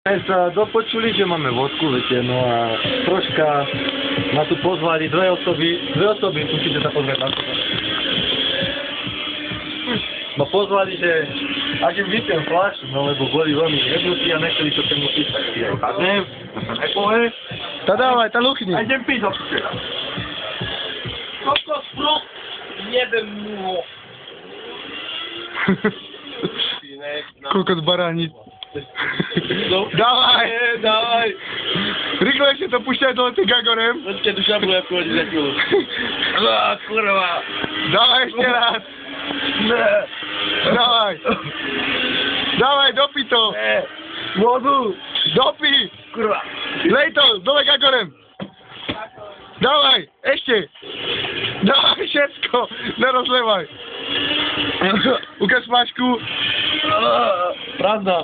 Sa dopočuli, že máme vodku, viete, no a troška ma tu pozvali dve osoby, musíte sa pozrieť na to. Ma pozvali, že ak im vypiem fľašu, no lebo boli veľmi jebnutí a nechceli to tomu písať, tak si ja ukáznem, to sa nepovie. Tá dávaj, tá luchni. A idem piť opustila. Kokos prost, jebem mu ho. Kokos baráni. No, Dávaj! dávaj! Rýchlejšie to púšťaj dole tým gagorem. Počkej, tu šabru, ja pôjde za chvíľu. Kurva! Dávaj ešte raz. Dávaj. Dávaj, dopí to. Vodu! Dopí. Kurva! Lej to, dole gagorem. Dávaj, ešte. Dávaj všetko. Nerozlevaj. Ukáž flašku. Prázdna.